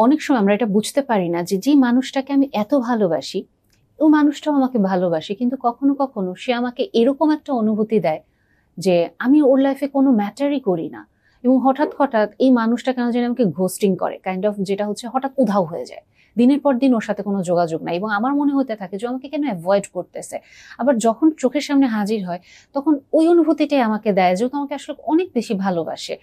অনেক সময় আমরা এটা বুঝতে পারি না যে যে মানুষটাকে আমি এত ভালোবাসি ও মানুষটাও আমাকে ভালোবাসে, কিন্তু কখনো কখনো সে আমাকে এরকম একটা অনুভূতি দেয় যে আমি ওর লাইফে কোনো ম্যাটারই করি না, এবং হঠাৎ হঠাৎ এই মানুষটা কেন জানি আমাকে ঘোস্টিং করে, কাইন্ড অফ, যেটা হচ্ছে হঠাৎ উধাও হয়ে যায়। দিনের পর দিন ওর সাথে কোনো যোগাযোগ নাই এবং আমার মনে হতে থাকে যে আমাকে কেন অ্যাভয়েড করতেছে। আবার যখন চোখের সামনে হাজির হয় তখন ওই অনুভূতিটাই আমাকে দেয় যে ও তো আমাকে আসলে অনেক বেশি ভালোবাসে,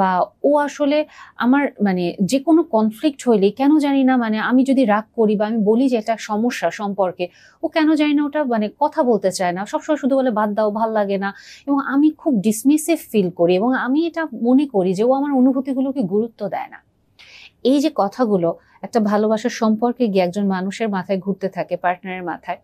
বা ও আসলে আমার মানে যে কোনো কনফ্লিক্ট হইলেই কেন জানি না, মানে আমি যদি রাগ করি বা আমি বলি যে এটা সমস্যা সম্পর্কে, ও কেন জানি না ওটা মানে কথা বলতে চায় না, সবসময় শুধু বলে বাদ দাও, ভাল লাগে না। এবং আমি খুব ডিসমিসিভ ফিল করি এবং আমি এটা মনে করি যে ও আমার অনুভূতিগুলোকে গুরুত্ব দেয় না। এই যে কথাগুলো একটা ভালোবাসার সম্পর্কে গিয়ে একজন মানুষের মাথায় ঘুরতে থাকে, পার্টনারের মাথায়,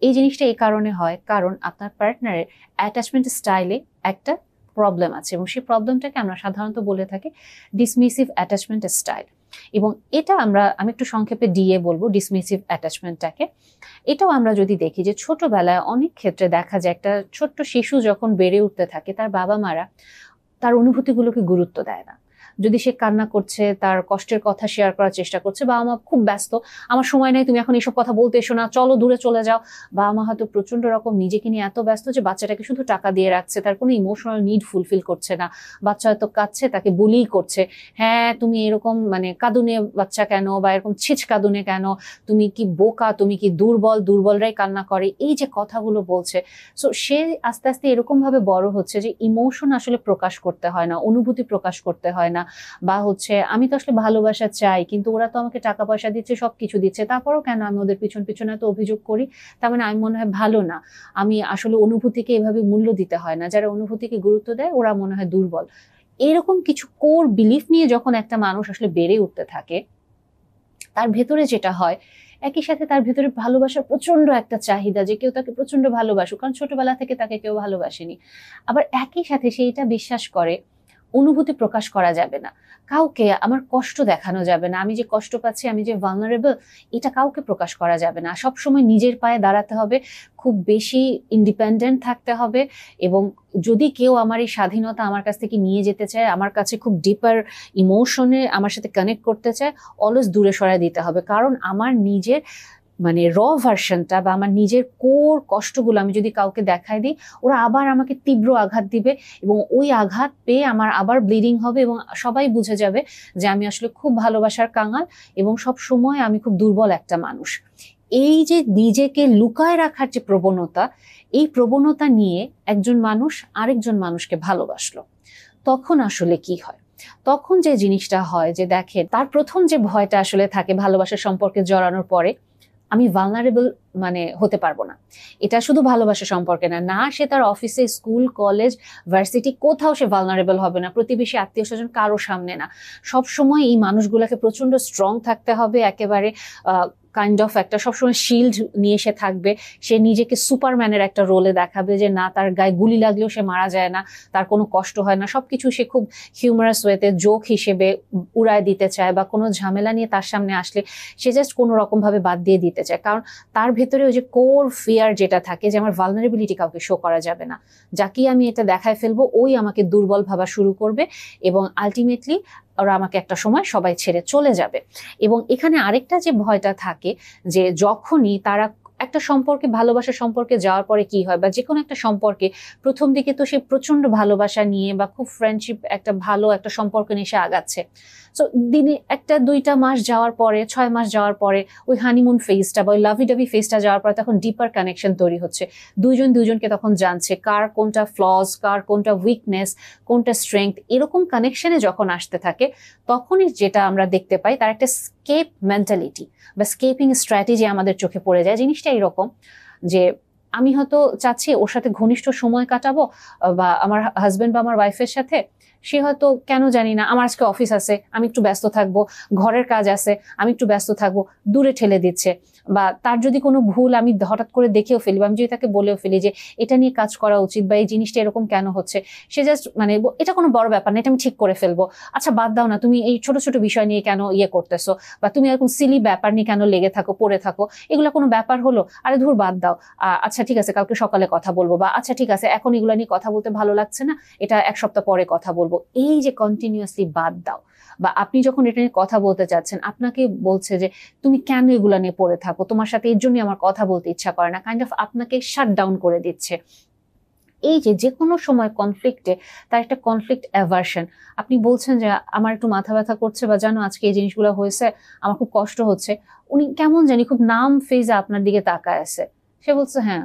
এই জিনিসটা এই কারণে হয় কারণ আপনার পার্টনারের অ্যাটাচমেন্ট স্টাইলে একটা প্রবলেম আছে, এবং সেই প্রবলেমটাকে আমরা সাধারণত বলে থাকি ডিসমিসিভ অ্যাটাচমেন্ট স্টাইল। এবং এটা আমি একটু সংক্ষেপে ডিএ বলবো, ডিসমিসিভ অ্যাটাচমেন্টটাকে। এটাও আমরা যদি দেখি যে ছোটবেলায় অনেক ক্ষেত্রে দেখা যায় একটা ছোট্ট শিশু যখন বেড়ে উঠতে থাকে তার বাবা মারা তার অনুভূতিগুলোকে গুরুত্ব দেয় না। যদি সে কান্না করছে, তার কষ্টের কথা শেয়ার করার চেষ্টা করছে, বাবা মা খুব ব্যস্ত, আমার সময় নেই, তুমি এখন এসব কথা বলতে এসো না, চলো দূরে চলে যাও। বাবা মা হয়তো প্রচন্ড রকম নিজেকে নিয়ে এত ব্যস্ত যে বাচ্চাটাকে শুধু টাকা দিয়ে রাখছে, তার কোনো ইমোশনাল নিড ফুলফিল করছে না। বাচ্চা হয়তো কাঁদছে, তাকে বুলি করছে, হ্যাঁ তুমি এরকম মানে কাঁদুনে বাচ্চা কেন, বা এরকম ছিচ কাঁদুনে কেন, তুমি কি বোকা, তুমি কি দুর্বল, দুর্বলরাই কান্না করে, এই যে কথাগুলো বলছে। সো সে আস্তে আস্তে এরকম ভাবে বড় হচ্ছে যে ইমোশন আসলে প্রকাশ করতে হয় না, অনুভূতি প্রকাশ করতে হয় না, বা হচ্ছে আমি তো আসলে ভালোবাসা চাই কিন্তু ওরা তো আমাকে টাকা পয়সা দিচ্ছে, সবকিছু দিচ্ছে, তারপরেও কেন আমি ওদের পিছন পিছনে এত অভিযোগ করি, তার মানে আমি মনে হয় ভালো না। আমি আসলে অনুভূতিকে এভাবে মূল্য দিতে হয় না, যারা অনুভূতিকে গুরুত্ব দেয় ওরা মনে হয় দুর্বল। এরকম কিছু কোর বিলিফ নিয়ে যখন একটা মানুষ আসলে বেড়ে উঠতে থাকে, তার ভেতরে যেটা হয়, একই সাথে তার ভেতরে ভালোবাসার প্রচন্ড একটা চাহিদা যে কেউ তাকে প্রচন্ড ভালোবাসুক, কারণ ছোটবেলা থেকে তাকে কেউ ভালোবাসেনি। আবার একই সাথে সে এটা বিশ্বাস করে অনুভূতি প্রকাশ করা যাবে না, কাউকে আমার কষ্ট দেখানো যাবে না, আমি যে কষ্ট পাচ্ছি, আমি যে ভালনারেবল, এটা কাউকে প্রকাশ করা যাবে না, সব সময় নিজের পায়ে দাঁড়াতে হবে, খুব বেশি ইন্ডিপেন্ডেন্ট থাকতে হবে। এবং যদি কেউ আমার এই স্বাধীনতা আমার কাছ থেকে নিয়ে যেতে চায়, আমার কাছে খুব ডিপার ইমোশনে আমার সাথে কানেক্ট করতে চায়, অলওয়েজ দূরে সরায় দিতে হবে, কারণ আমার নিজের মানে ভার্সনটা বা আমার নিজের কোর কষ্টগুলো আমি যদি কাউকে দেখাই দিই, ওরা আবার আমাকে তীব্র আঘাত দিবে, এবং ওই আঘাত পেয়ে আমার আবার ব্লিডিং হবে, এবং সবাই বুঝে যাবে যে আমি আসলে খুব ভালোবাসার কাঙাল এবং সব সময় আমি খুব দুর্বল একটা মানুষ। এই যে নিজেকে লুকায় রাখার যে প্রবণতা, এই প্রবণতা নিয়ে একজন মানুষ আরেকজন মানুষকে ভালোবাসলো, তখন আসলে কি হয়? তখন যে জিনিসটা হয় যে দেখেন, তার প্রথম যে ভয়টা আসলে থাকে ভালোবাসার সম্পর্কে জড়ানোর পরে, আমি ভালনারেবল মানে হতে পারবো না। এটা শুধু ভালোবাসা সম্পর্কে না, না সে তার অফিসে, স্কুল, কলেজ, ভার্সিটি, কোথাও সে ভালনারেবল হবে না, প্রতিবেশী, আত্মীয় স্বজন, কারো সামনে না। সব সময় এই মানুষগুলোকে প্রচন্ড স্ট্রং থাকতে হবে, একেবারে কাইন্ড অফ একটা সবসময় শিল্ড নিয়ে সে থাকবে। সে নিজেকে সুপারম্যানের একটা রোলে দেখাবে যে না, তার গায়ে গুলি লাগলেও সে মারা যায় না, তার কোনো কষ্ট হয় না, সবকিছু সে খুব হিউমারাস ওয়েতে জোক হিসেবে উড়ায় দিতে চায়, বা কোনো ঝামেলা নিয়ে তার সামনে আসলে সে জাস্ট কোনো রকম ভাবে বাদ দিয়ে দিতে চায়, কারণ তার ভেতরে ওই যে কোর ফিয়ার যেটা থাকে যে আমার ভালনারেবিলিটি কাউকে শো করা যাবে না, যাকে আমি এটা দেখায় ফেলবো ওই আমাকে দুর্বল ভাবা শুরু করবে, এবং আলটিমেটলি ওরা আমাকে একটা সময় সবাই ছেড়ে চলে যাবে। এবং এখানে আরেকটা যে ভয়টা থাকে যে যখনই তারা একটা সম্পর্কে, ভালোবাসার সম্পর্কে যাওয়ার পরে কি হয়, বা যে কোনো একটা সম্পর্কে প্রথম দিকে তো সে প্রচন্ড ভালোবাসা নিয়ে বা খুব ফ্রেন্ডশিপ, একটা ভালো একটা সম্পর্ক নিয়ে সে আগাচ্ছে। সো দিনে একটা 2টা মাস যাওয়ার পরে, 6 মাস যাওয়ার পরে, ওই হানিমুন ফেজটা বা ওই লাভি ডাভি ফেজটা যাওয়ার পরে তখন ডিপার কানেকশন তৈরি হচ্ছে, দুইজন দুইজনকে তখন জানছে কার কোনটা ফ্লস, কার কোনটা উইকনেস, কোনটা স্ট্রেংথ, এরকম কানেকশনে যখন আসতে থাকে, তখনই যেটা আমরা দেখতে পাই তার একটা স্কেপ মেন্টালিটি বা স্কেপিং স্ট্র্যাটেজি আমাদের চোখে পড়ে যায়। জিনিসটা এরকম যে আমি হয়তো চাচ্ছি ওর সাথে ঘনিষ্ঠ সময় কাটাবো, বা আমার হাজবেন্ড বা আমার ওয়াইফের সাথে, সে হয়তো কেন জানি না, আমার আজকে অফিস আছে, আমি একটু ব্যস্ত থাকবো, ঘরের কাজ আছে, আমি একটু ব্যস্ত থাকবো, দূরে ঠেলে দিচ্ছে। বা তার যদি কোনো ভুল আমি হঠাৎ করে দেখেও ফেলি, বা আমি যদি তাকে বলেও ফেলি যে এটা নিয়ে কাজ করা উচিত, বা এই জিনিসটা এরকম কেন হচ্ছে, সে জাস্ট মানে এটা কোনো বড় ব্যাপার না, এটা আমি ঠিক করে ফেলবো, আচ্ছা বাদ দাও না, তুমি এই ছোট ছোট বিষয় নিয়ে কেন ইয়ে করতেছো, বা তুমি এরকম সিলি ব্যাপার নিয়ে কেন লেগে থাকো, পড়ে থাকো, এগুলো কোনো ব্যাপার হলো, আরে ধুর বাদ দাও, আচ্ছা ঠিক আছে কালকে সকালে কথা বলবো, বা আচ্ছা ঠিক আছে এখন এগুলো নিয়ে কথা বলতে ভালো লাগছে না, এটা এক সপ্তাহ পরে কথা বলবো। এই যে কন্টিনিউয়াসলি বাদ দাও, বা আপনি যখন এটা নিয়ে কথা বলতে চাচ্ছেন আপনাকে বলছে যে তুমি কেন এগুলা নিয়ে পড়ে থাকো, তোমার সাথে এর জন্যই আমার কথা বলতে ইচ্ছা করে না, কাইন্ড অফ আপনাকে শাট ডাউন করে দিচ্ছে। এই যে কোনো সময় কনফ্লিক্টে তার একটা কনফ্লিক্ট অ্যাভার্সন, আপনি বলছেন যে আমার একটু মাথা ব্যথা করছে বা জানো আজকে এই জিনিসগুলো হয়েছে আমার খুব কষ্ট হচ্ছে, উনি কেমন জানি খুব নাম ফেজে আপনার দিকে তাকায় আছে, সে বলছে হ্যাঁ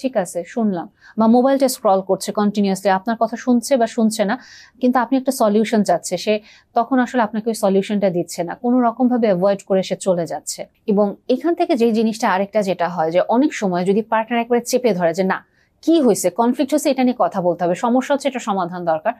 ঠিক আছে শুনলাম, বা মোবাইলটা স্ক্রল করছে কন্টিনিউয়াসলি, আপনার কথা শুনছে বা শুনছে না, কিন্তু আপনি একটা সলিউশন চাচ্ছে, সে তখন আসলে আপনাকে ওই সলিউশনটা দিচ্ছে না, কোনো রকম ভাবে অ্যাভয়েড করে সে চলে যাচ্ছে। এবং এখান থেকে যে জিনিসটা আরেকটা যেটা হয় যে অনেক সময় যদি পার্টনার একবারে চেপে ধরে যে না কি হয়েছে, কনফ্লিক্ট হয়েছে, এটা নিয়ে কথা বলতে হবে, সমস্যা হচ্ছে, এটা সমাধান দরকার,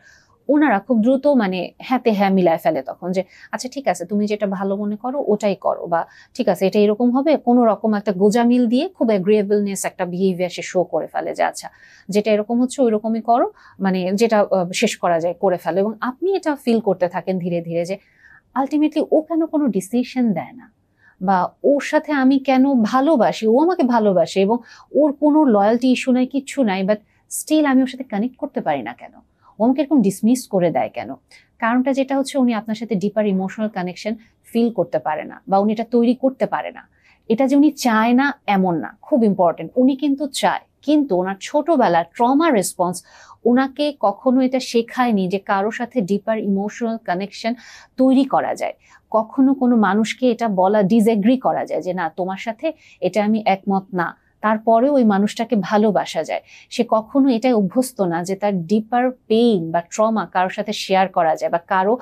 ওনারা খুব দ্রুত মানে হ্যাঁতে হ্যাঁ মিলায় ফেলে তখন যে আচ্ছা ঠিক আছে তুমি যেটা ভালো মনে করো ওটাই করো, বা ঠিক আছে এটা এরকম হবে, কোনো রকম একটা গোজামিল দিয়ে খুব অ্যাগ্রিয়েবলনেস একটা বিহেভিয়ার সে শো করে ফেলে যে আচ্ছা যেটা এরকম হচ্ছে ওই রকমই করো, মানে যেটা শেষ করা যায় করে ফেলে। এবং আপনি এটা ফিল করতে থাকেন ধীরে ধীরে যে আলটিমেটলি ও কেন কোনো ডিসিশন দেয় না, বা ওর সাথে আমি কেন ভালোবাসি, ও আমাকে ভালোবাসে এবং ওর কোনো লয়্যালটি ইস্যু নাই, কিচ্ছু নাই, বাট স্টিল আমি ওর সাথে কানেক্ট করতে পারি না কেন, ও আমাকে এরকম ডিসমিস করে দেয় কেন? কারণটা যেটা হচ্ছে উনি আপনার সাথে ডিপার ইমোশনাল কানেকশন ফিল করতে পারে না, বা উনি এটা তৈরি করতে পারে না। এটা যে উনি চায় না এমন না, খুব ইম্পর্টেন্ট, উনি কিন্তু চায়, কিন্তু ওনার ছোটবেলার ট্রমা রেসপন্স ওনাকে কখনো এটা শেখায়নি যে কারো সাথে ডিপার ইমোশনাল কানেকশন তৈরি করা যায়, কখনো কোনো মানুষকে এটা বলা ডিসএগ্রি করা যায় যে না তোমার সাথে এটা আমি একমত না, তারপরে ওই মানুষটাকে ভালোবাসা যায়। সে কখনো এটাই অভ্যস্ত না যে তার ডিপার পেইন বা ট্রমা কারোর সাথে শেয়ার করা যায়, বা কারো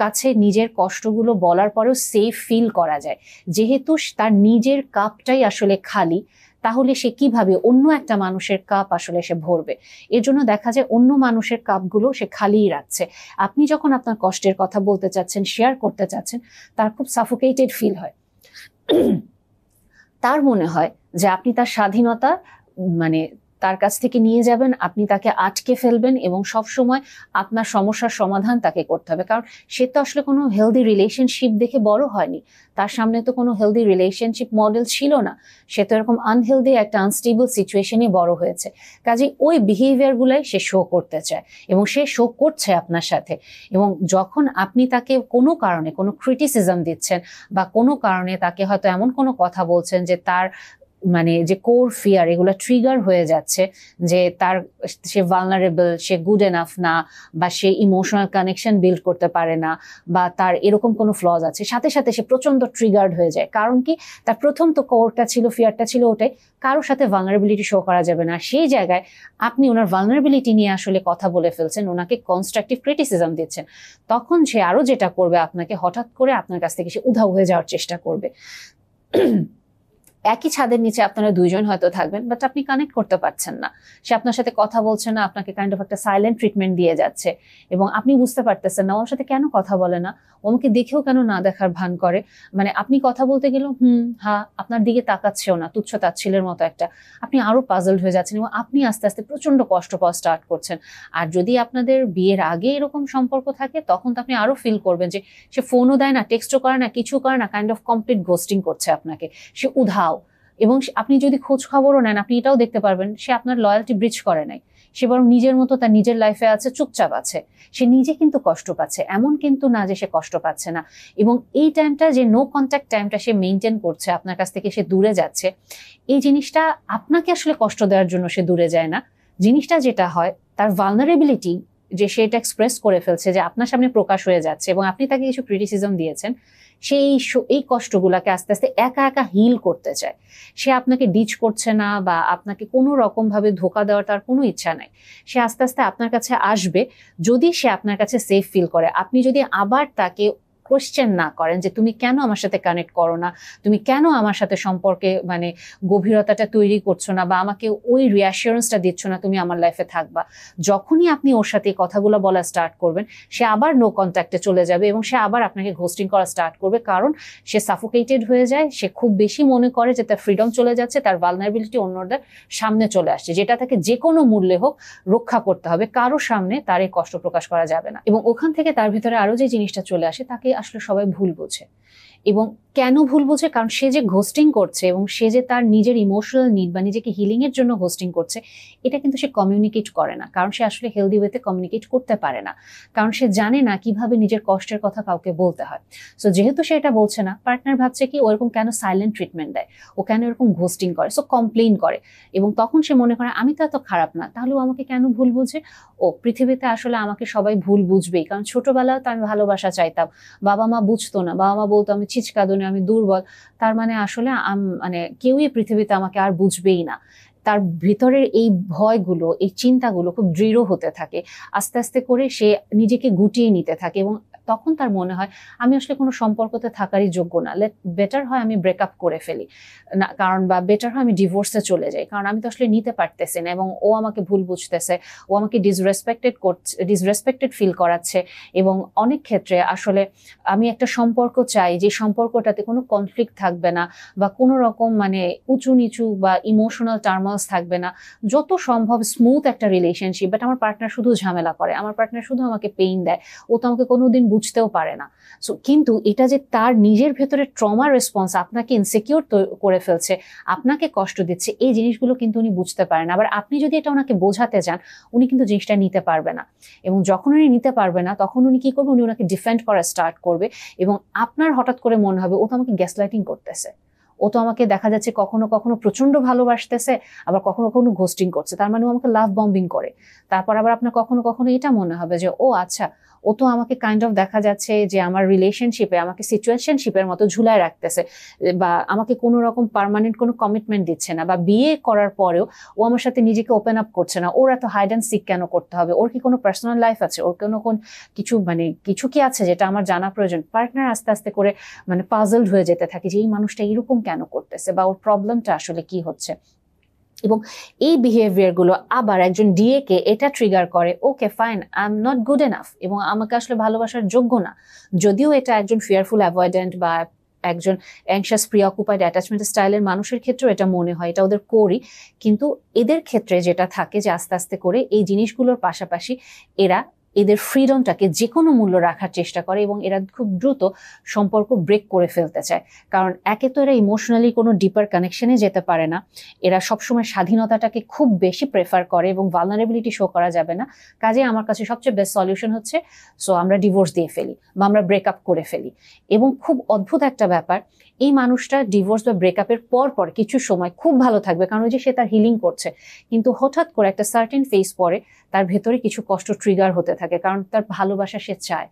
কাছে নিজের কষ্টগুলো বলার পরেও সেফ ফিল করা যায়। যেহেতু তার নিজের কাপটাই আসলে খালি, তাহলে সে কিভাবে অন্য একটা মানুষের কাপ আসলে সে ভরবে? এর জন্য দেখা যায় অন্য মানুষের কাপগুলো সে খালিই রাখছে। আপনি যখন আপনার কষ্টের কথা বলতে চাচ্ছেন, শেয়ার করতে চাচ্ছেন, তার খুব সাফোকেটেড ফিল হয়। তার মনে হয় যে আপনি তার স্বাধীনতা মানে তার কাছ থেকে নিয়ে যাবেন, আপনি তাকে আটকে ফেলবেন এবং সব সময় আপনার সমস্যার সমাধান তাকে করতে হবে। কারণ সে তো আসলে কোনো হেলদি রিলেশনশিপ দেখে বড় হয়নি, তার সামনে তো কোনো হেলদি রিলেশনশিপ মডেল ছিল না, সে তো এরকম আনহেলদি একটা আনস্টেবল সিচুয়েশনে বড় হয়েছে। কাজে ওই বিহেভিয়ার গুলাই সে শো করতে চায় এবং সে শো করছে আপনার সাথে। এবং যখন আপনি তাকে কোনো কারণে কোনো ক্রিটিসিজম দিচ্ছেন, বা কোনো কারণে তাকে হয়তো এমন কোনো কথা বলছেন যে তার মানে যে কোর ফিয়ার এগুলো ট্রিগার হয়ে যাচ্ছে, যে তার সে ভালনারেবল, সে গুড এনাফ না, বা সে ইমোশনাল কানেকশন বিল্ড করতে পারে না, বা তার এরকম কোনো ফ্লজ আছে, সাথে সাথে সে প্রচন্ড ট্রিগার্ড হয়ে যায়। কারণ কি, তার প্রথম তো কোরটা ছিল, ফিয়ারটা ছিল ওটাই, কারোর সাথে ভালনারেবিলিটি শো করা যাবে না। সেই জায়গায় আপনি ওনার ভালনারেবিলিটি নিয়ে আসলে কথা বলে ফেলছেন, ওনাকে কনস্ট্রাকটিভ ক্রিটিসিজম দিচ্ছেন, তখন সে আরো যেটা করবে, আপনাকে হঠাৎ করে আপনার কাছ থেকে সে উধাও হয়ে যাওয়ার চেষ্টা করবে। একই ছাদের নিচে আপনারা দুইজন হয়তো থাকবেন, বাট আপনি কানেক্ট করতে পারছেন না, সে আপনার সাথে কথা বলছে না, আপনাকে কাইন্ড অফ একটা সাইলেন্ট ট্রিটমেন্ট দিয়ে যাচ্ছে, এবং আপনি বুঝতে পারতেছেন না ওর সাথে কেন কথা বলে না, ওকে দেখেও কেন না দেখার ভান করে, মানে আপনি কথা বলতে গেলেও হ্যাঁ আপনার দিকে তাকাচ্ছেও না, তুচ্ছ তাচ্ছিলের মতো একটা, আপনি আরো পাজলড হয়ে যাচ্ছেন এবং আপনি আস্তে আস্তে প্রচন্ড কষ্ট পাওয়া স্টার্ট করছেন। আর যদি আপনাদের বিয়ের আগে এরকম সম্পর্ক থাকে তখন তো আপনি আরো ফিল করবেন যে সে ফোনও দেয় না, টেক্সটও করে না, কিছু করে না, কাইন্ড অফ কমপ্লিট ঘোস্টিং করছে আপনাকে, সে উধাও। এবং আপনি যদি খোঁজ খবরও নেন, আপনি এটাও দেখতে পারবেন সে আপনার লয়্যালটি ব্রিচ করে নাই, সে বরং নিজের মতো তার নিজের লাইফে আছে, চুপচাপ আছে, সে নিজে কিন্তু কষ্ট পাচ্ছে, এমন কিন্তু না যে সে কষ্ট পাচ্ছে না। এবং এই টাইমটা যে নো কন্ট্যাক্ট টাইমটা সে মেনটেন করছে, আপনার কাছ থেকে সে দূরে যাচ্ছে, এই জিনিসটা আপনাকে আসলে কষ্ট দেওয়ার জন্য সে দূরে যায় না। জিনিসটা যেটা হয়, তার ভালনারেবিলিটি যে সে এটা এক্সপ্রেস করে ফেলছে, যে আপনার সামনে প্রকাশ হয়ে যাচ্ছে এবং আপনি তাকে কিছু ক্রিটিসিজম দিয়েছেন, সেই এই কষ্টগুলাকে আস্তে আস্তে একা একা হিল করতে চায়। সে আপনাকে ডিচ করছে না, বা আপনাকে কোনো রকম ভাবে ধোকা দেওয়ার তার কোনো ইচ্ছা নাই। সে আস্তে আস্তে আপনার কাছে আসবে যদি সে আপনার কাছে সেফ ফিল করে। আপনি যদি আবার তাকে কোয়েশ্চেন না করেন যে তুমি কেন আমার সাথে কানেক্ট করো না, তুমি কেন আমার সাথে সম্পর্কে মানে গভীরতাটা তৈরি করছো না, বা আমাকে ওই রিঅ্যাসিওরেন্সটা দিচ্ছ না তুমি আমার লাইফে থাকবা, যখনই আপনি ওর সাথে কথাগুলো বলা স্টার্ট করবেন, সে আবার নো কন্ট্যাক্টে চলে যাবে এবং সে আবার আপনাকে ঘোস্টিং করা স্টার্ট করবে। কারণ সে সাফোকেটেড হয়ে যায়, সে খুব বেশি মনে করে যে তার ফ্রিডম চলে যাচ্ছে, তার ভালনারেবিলিটি অন্যদের সামনে চলে আসছে, যেটা তাকে যে কোনো মূল্যে হোক রক্ষা করতে হবে, কারো সামনে তার এই কষ্ট প্রকাশ করা যাবে না। এবং ওখান থেকে তার ভিতরে আরো যে জিনিসটা চলে আসে, তাকে আসলে সবাই ভুল বোঝে। এবং কেন ভুল বোঝে? কারণ সে যে ঘোস্টিং করছে এবং সে যে তার নিজের ইমোশনাল নিড বা নিজেকে হিলিং এর জন্য ঘোস্টিং করছে, এটা কিন্তু সে কমিউনিকেট করে না। কারণ সে আসলে হেলদি ওয়েতে কমিউনিকেট করতে পারে না, কারণ সে জানে না কিভাবে নিজের কষ্টের কথা কাউকে বলতে হয়। সো যেহেতু সে এটা বলছে না, পার্টনার ভাবছে কি ও এরকম কেন সাইলেন্ট ট্রিটমেন্ট দেয়, ও কেন এরকম ঘোস্টিং করে, সো কমপ্লেইন করে। এবং তখন সে মনে করে আমি তো এত খারাপ না, তাহলে ও আমাকে কেন ভুল বুঝে? ও পৃথিবীতে আসলে আমাকে সবাই ভুল বুঝবেই, কারণ ছোটবেলায় তো আমি ভালোবাসা চাইতাম, বাবা মা বুঝতো না, বাবা মা বলতো আমি ছিচকাদুনে, আমি দুর্বল, তার মানে আসলে মানে কেউই পৃথিবীতে আমাকে আর বুঝবেই না। তার ভিতরের এই ভয়গুলো, এই চিন্তাগুলো খুব দৃঢ় হতে থাকে, আস্তে আস্তে করে সে নিজেকে গুটিয়ে নিতে থাকে এবং তখন তার মনে হয় আমি আসলে কোনো সম্পর্কতে থাকারই যোগ্য না, বেটার হয় আমি ব্রেকআপ করে ফেলি না, কারণ বা বেটার হয় আমি ডিভোর্সে চলে যাই, কারণ আমি তো আসলে নিতে পারতেছি না এবং ও আমাকে ভুল বুঝতেছে, ও আমাকে ডিসরেসপেক্টেড ফিল করাচ্ছে। এবং অনেক ক্ষেত্রে আসলে আমি একটা সম্পর্ক চাই যে সম্পর্কটাতে কোনো কনফ্লিক্ট থাকবে না বা কোনো রকম মানে উঁচু নিচু বা ইমোশনাল টার্মালস থাকবে না, যত সম্ভব স্মুথ একটা রিলেশনশিপ। বাট আমার পার্টনার শুধু ঝামেলা করে, আমার পার্টনার শুধু আমাকে পেইন দেয়, ও তো আমাকে কোনোদিন বুঝতেও পারে না। সো কিন্তু এটা যে তার নিজের ভেতরে ট্রমা রেসপন্স, আপনাকে ইনসিকিউর করে ফেলছে, আপনাকে কষ্ট দিচ্ছে, এই জিনিসগুলো কিন্তু উনি বুঝতে পারেন। আবার আপনি যদি এটা ওনাকে বোঝাতে যান, উনি কিন্তু জিনিসটা নিতে পারবে না। এবং যখন উনি নিতে পারবে না, তখন উনি কি করবে? উনি ওনাকে ডিফেন্ড করা স্টার্ট করবে এবং আপনার হঠাৎ করে মনে হবে ও তো আমাকে গ্যাসলাইটিং করতেছে, ও তো আমাকে দেখা যাচ্ছে কখনো কখনো প্রচন্ড ভালোবাসতেছে, আবার কখনো কখনো ঘোস্টিং করছে, তার মানে ও আমাকে লাভ বম্বিং করে। তারপর আবার আপনার কখনো কখনো এটা মনে হবে যে ও আচ্ছা, ও তো আমাকে কাইন্ড অফ দেখা যাচ্ছে যে আমার রিলেশনশিপে আমাকে সিচুয়েশনশিপের মতো ঝুলায় রাখতেছে, বা আমাকে কোনো রকম পার্মানেন্ট কোনো কমিটমেন্ট দিচ্ছে না, বা বিয়ে করার পরেও ও আমার সাথে নিজেকে ওপেন আপ করছে না, ওর এত হাইড অ্যান্ড সিক কেন করতে হবে, ওর কি কোনো পার্সোনাল লাইফ আছে, ওর কোন কিছু মানে কিছু কি আছে যেটা আমার জানা প্রয়োজন? পার্টনার আস্তে আস্তে করে মানে পাজলড হয়ে যেতে থাকে যে এই মানুষটা এরকম কেন করতেছে বা ওর প্রবলেমটা আসলে কি হচ্ছে। এবং এই বিহেভিয়ার গুলো আবার একজন ডিএ কে এটা ট্রিগার করে, okay fine, I am not good enough এবং আমাকে আসলে ভালোবাসার যোগ্য না। যদিও এটা একজন ফিয়ারফুল অ্যাভয়েডেন্ট বা একজন অ্যাংশাস প্রিঅকুপাইড অ্যাটাচমেন্ট স্টাইলের মানুষের ক্ষেত্রেও এটা মনে হয়, এটা ওদের করি, কিন্তু এদের ক্ষেত্রে যেটা থাকে যে আস্তে আস্তে করে এই জিনিসগুলোর পাশাপাশি এরা এদের ফ্রিডমটাকে যে কোনো মূল্য রাখার চেষ্টা করে এবং এরা খুব দ্রুত সম্পর্ক ব্রেক করে ফেলতে চায়। কারণ একে তো এরা ইমোশনালি কোনো ডিপার কানেকশনে যেতে পারে না, এরা সবসময় স্বাধীনতাটাকে খুব বেশি প্রেফার করে এবং ভালনারেবিলিটি শো করা যাবে না। কাজে আমার কাছে সবচেয়ে বেস্ট সলিউশন হচ্ছে সো আমরা ডিভোর্স দিয়ে ফেলি বা আমরা ব্রেকআপ করে ফেলি। এবং খুব অদ্ভুত একটা ব্যাপার, এই মানুষটা ডিভোর্স বা ব্রেকআপের পর পর কিছু সময় খুব ভালো থাকবে, কারণ ওই যে সে তার হিলিং করছে, কিন্তু হঠাৎ করে একটা সার্টেন ফেজ পরে তার ভেতরে কিছু কষ্ট ট্রিগার হতে থাকে, কারণ তার ভালোবাসা সে চায়,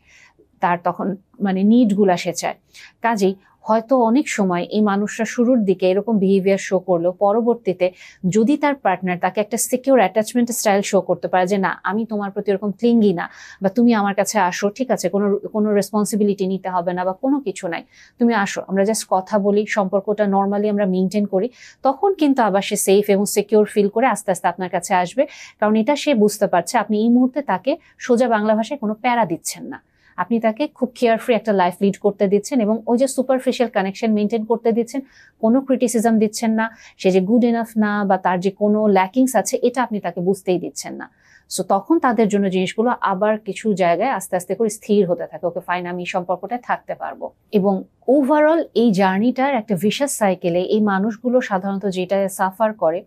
তার তখন মানে নিড গুলা সে চায়। কাজেই হয়তো অনেক সময় এই মানুষরা শুরুর দিকে এরকম বিহেভিয়ার শো করলো, পরবর্তীতে যদি তার পার্টনার তাকে একটা সিকিউর অ্যাটাচমেন্ট স্টাইল শো করতে পারে যে না আমি তোমার প্রতি এরকম ক্লিঙ্গি না, বা তুমি আমার কাছে আসো, ঠিক আছে, কোনো কোনো রেসপন্সিবিলিটি নিতে হবে না বা কোনো কিছু নাই, তুমি আসো, আমরা জাস্ট কথা বলি, সম্পর্কটা নর্মালি আমরা মেনটেন করি, তখন কিন্তু আবার সে সেফ এবং সিকিউর ফিল করে আস্তে আস্তে আপনার কাছে আসবে। কারণ এটা সে বুঝতে পারছে আপনি এই মুহূর্তে তাকে সোজা বাংলা ভাষায় কোনো প্যারা দিচ্ছেন না, আপনি তাকে খুব কেয়ারফ্রি একটা লাইফ লিড করতে দিচ্ছেন এবং ওই যে সুপারফিশিয়াল কানেকশন মেনটেন করতে দিচ্ছেন, কোনো ক্রিটিসিজম দিচ্ছেন না, সে যে গুড এনাফ না বা তার যে কোনো ল্যাকিংস আছে এটা আপনি তাকে বুঝতেই দিচ্ছেন না। সো তখন তাদের জন্য জিনিসগুলো আবার কিছু জায়গায় আস্তে আস্তে করে স্থির হতে থাকে, ওকে ফাইন আমি সম্পর্কটায় থাকতে পারবো। এবং ওভারঅল এই জার্নিটার একটা ভিশাস সাইকেলে এই মানুষগুলো সাধারণত যেটা সাফার করে,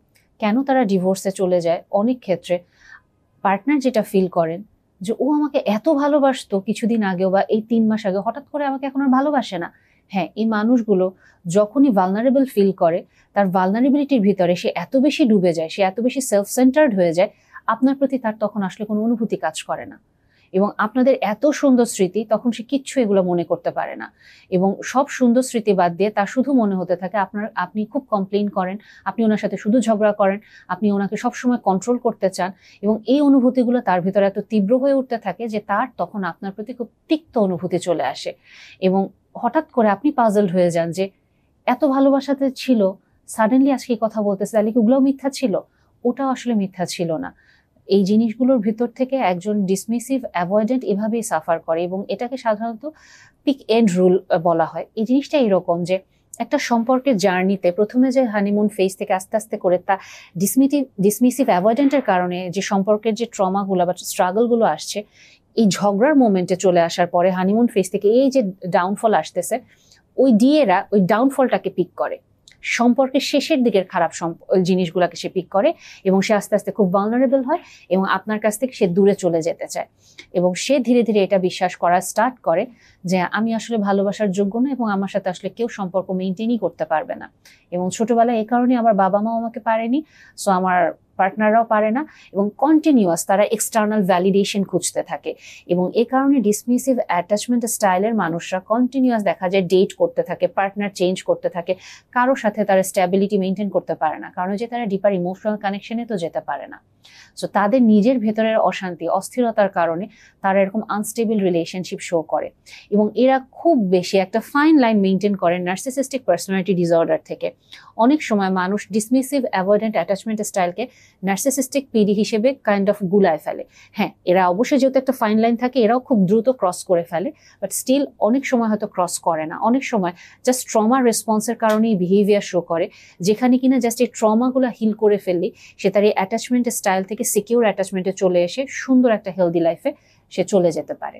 কেন তারা ডিভোর্সে চলে যায়, অনেক ক্ষেত্রে পার্টনার যেটা ফিল করেন যে ও আমাকে এত ভালোবাসতো কিছুদিন আগেও বা এই 3 মাস আগে, হঠাৎ করে আমাকে এখন আর ভালোবাসে না। হ্যাঁ, এই মানুষগুলো যখনই ভালনারেবল ফিল করে, তার ভালনারেবিলিটির ভিতরে সে এত বেশি ডুবে যায়, সে এত বেশি সেলফ সেন্টার্ড হয়ে যায়, আপনার প্রতি তার তখন আসলে কোনো অনুভূতি কাজ করে না। এবং আপনাদের এত সুন্দর স্মৃতি, তখন সে কিচ্ছু এগুলো মনে করতে পারে না এবং সব সুন্দর স্মৃতি বাদ দিয়ে তার শুধু মনে হতে থাকে আপনি খুব কমপ্লেইন করেন, আপনি ওনার সাথে শুধু ঝগড়া করেন, আপনি ওনাকে সবসময় কন্ট্রোল করতে চান এবং এই অনুভূতিগুলো তার ভিতরে এত তীব্র হয়ে উঠতে থাকে যে তার তখন আপনার প্রতি খুব তিক্ত অনুভূতি চলে আসে এবং হঠাৎ করে আপনি পাজলড হয়ে যান যে এত ভালোবাসাতে ছিল, সাডেনলি আজকে কথা বলতেছে, তাহলে কি ওগুলোও মিথ্যা ছিল? ওটাও আসলে মিথ্যা ছিল না। এই জিনিসগুলোর ভিতর থেকে একজন ডিসমিসিভ অ্যাভয়েডেন্ট এভাবেই সাফার করে এবং এটাকে সাধারণত পিক এন্ড রুল বলা হয়। এই জিনিসটা এরকম যে একটা সম্পর্কের জার্নিতে প্রথমে যে হানিমুন ফেজ থেকে আস্তে আস্তে করে তা ডিসমিসিভ অ্যাভয়েডেন্টের কারণে যে সম্পর্কের যে ট্রমাগুলো বা স্ট্রাগলগুলো আসছে, এই ঝগড়ার মোমেন্টে চলে আসার পরে হানিমুন ফেজ থেকে এই যে ডাউনফল আসতেছে, ওই ডিএরা ওই ডাউনফলটাকে পিক করে, সম্পর্কের শেষের দিকের খারাপ জিনিসগুলোকে সে পিক করে, এবং সে আস্তে আস্তে খুব ভালনারেবল হয় এবং আপনার কাছ থেকে সে দূরে চলে যেতে চায়, এবং সে ধীরে ধীরে এটা বিশ্বাস করা স্টার্ট করে যে আমি আসলে ভালোবাসার যোগ্য না এবং আমার সাথে আসলে কেউ সম্পর্ক মেনটেনই করতে পারবে না। এবং ছোটবেলায় এই কারণে আমার বাবা মাও আমাকে পারেনি, সো আমার পার্টনাররাও পারে না, এবং কন্টিনিউয়াস তারা এক্সটার্নাল ভ্যালিডেশন খুঁজতে থাকে। এবং এ কারণে ডিসমিসিভ অ্যাটাচমেন্ট স্টাইলের মানুষরা কন্টিনিউয়াস দেখা যায় ডেট করতে থাকে, পার্টনার চেঞ্জ করতে থাকে, কারোর সাথে তারা স্ট্যাবিলিটি মেনটেন করতে পারে না, কারণ যে তারা ডিপার ইমোশনাল কানেকশনে তো যেতে পারে না। সো তাদের নিজের ভেতরের অশান্তি, অস্থিরতার কারণে তারা এরকম আনস্টেবল রিলেশনশিপ শো করে, এবং এরা খুব বেশি একটা ফাইন লাইন মেনটেন করে নার্সিসিস্টিক পার্সোনালিটি ডিসঅর্ডার থেকে। অনেক সময় মানুষ ডিসমিসিভ অ্যাভয়েডেন্ট অ্যাটাচমেন্ট স্টাইলকে নার্সিসিস্টিক পিডি হিসেবে কাইন্ড অফ গুলায় ফেলে। হ্যাঁ, এরা অবশ্যই যেহেতু একটা ফাইন লাইন থাকে, এরাও খুব দ্রুত ক্রস করে ফেলে, বাট স্টিল অনেক সময় হয়তো ক্রস করে না। অনেক সময় জাস্ট ট্রমা রেসপন্সের কারণেই বিহেভিয়ার শো করে, যেখানে কিনা জাস্ট এই ট্রমাগুলো হিল করে ফেললেই সে তার এই অ্যাটাচমেন্ট স্টাইল থেকে সিকিউর অ্যাটাচমেন্টে চলে এসে সুন্দর একটা হেলদি লাইফে সে চলে যেতে পারে।